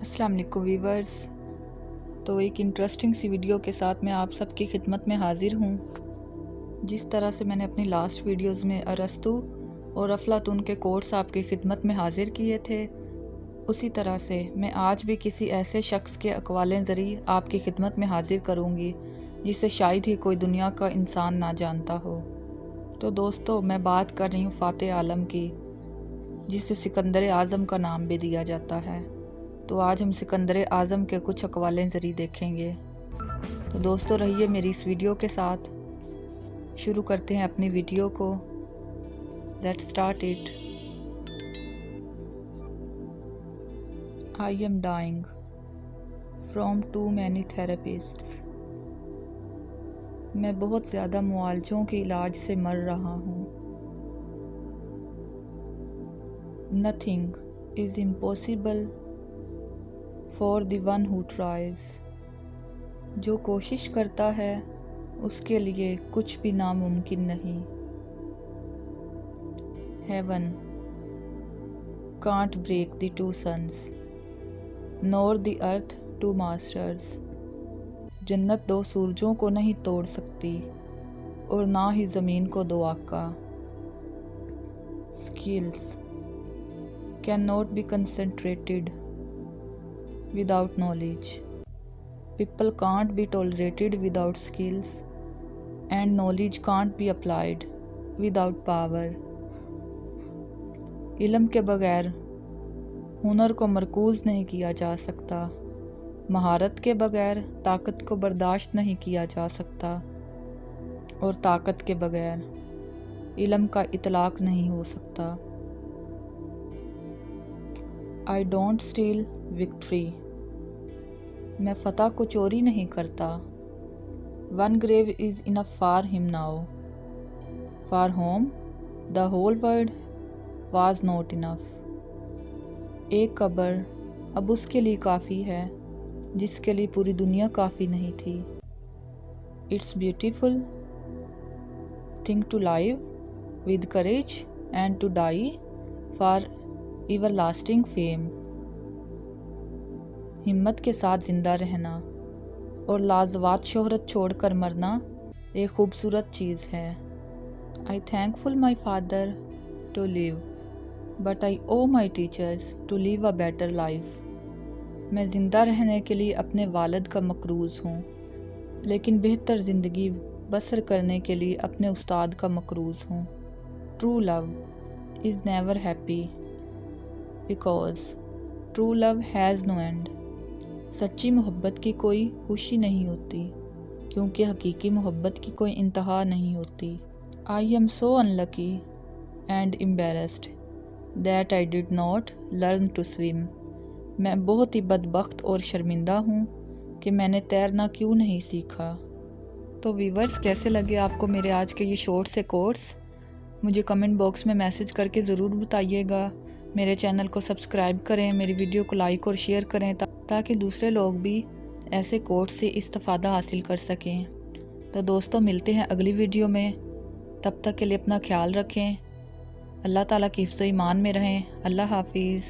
अस्सलाम वालेकुम व्यूवर्स। तो एक इंटरेस्टिंग सी वीडियो के साथ मैं आप सबकी खिदमत में हाजिर हूँ। जिस तरह से मैंने अपनी लास्ट वीडियोस में अरस्तु और अफलातून के कोट्स आपकी खिदमत में हाजिर किए थे, उसी तरह से मैं आज भी किसी ऐसे शख्स के अक़वालें ज़रिए आपकी खिदमत में हाजिर करूँगी जिसे शायद ही कोई दुनिया का इंसान ना जानता हो। तो दोस्तों, मैं बात कर रही हूँ फ़ातेह आलम की, जिसे सिकंदर आज़म का नाम भी दिया जाता है। तो आज हम सिकंदर आज़म के कुछ अक़वालें ज़रिए देखेंगे। तो दोस्तों, रहिए मेरी इस वीडियो के साथ। शुरू करते हैं अपनी वीडियो को। Let's start it. I am dying from too many therapists. मैं बहुत ज़्यादा मुआलजों के इलाज से मर रहा हूँ। Nothing is impossible for the one who tries. जो कोशिश करता है उसके लिए कुछ भी नामुमकिन नहीं। Heaven can't break the two suns nor the earth two masters. जन्नत दो सूरजों को नहीं तोड़ सकती और ना ही ज़मीन को दो आका। Skills can not be concentrated without knowledge. People can't be tolerated without skills, and knowledge can't be applied without power. इल्म के बगैर हुनर को मरकूज़ नहीं किया जा सकता। महारत के बगैर ताकत को बर्दाश्त नहीं किया जा सकता, और ताकत के बगैर इल्म का इतलाक़ नहीं हो सकता। I don't steal victory. मैं फ़तह को चोरी नहीं करता। One grave is enough for him now. For whom the whole world was not enough. एक कब्र अब उसके लिए काफ़ी है जिसके लिए पूरी दुनिया काफ़ी नहीं थी। It's beautiful thing to live with courage and to die for everlasting fame. हिम्मत के साथ ज़िंदा रहना और लाजवाब शोहरत छोड़कर मरना एक ख़ूबसूरत चीज़ है। I thankful my father to live but I owe my teachers to live a better life. मैं ज़िंदा रहने के लिए अपने वालिद का मकरूज़ हूँ, लेकिन बेहतर ज़िंदगी बसर करने के लिए अपने उस्ताद का मकरूज़ हूँ। True love is never happy because true love has no end. सच्ची मोहब्बत की कोई खुशी नहीं होती क्योंकि हकीकी मोहब्बत की कोई इंतहा नहीं होती। I am so unlucky and embarrassed that I did not learn to swim. मैं बहुत ही बदबख्त और शर्मिंदा हूँ कि मैंने तैरना क्यों नहीं सीखा। तो व्यूवर्स, कैसे लगे आपको मेरे आज के ये शॉर्ट से कोट्स? मुझे कमेंट बॉक्स में मैसेज करके ज़रूर बताइएगा। मेरे चैनल को सब्सक्राइब करें, मेरी वीडियो को लाइक और शेयर करें ताकि दूसरे लोग भी ऐसे कोट्स से इस्तिफ़ादा हासिल कर सकें। तो दोस्तों, मिलते हैं अगली वीडियो में। तब तक के लिए अपना ख्याल रखें। अल्लाह ताला की हिफ्ज़-ओ-ईमान में रहें। अल्लाह हाफिज़।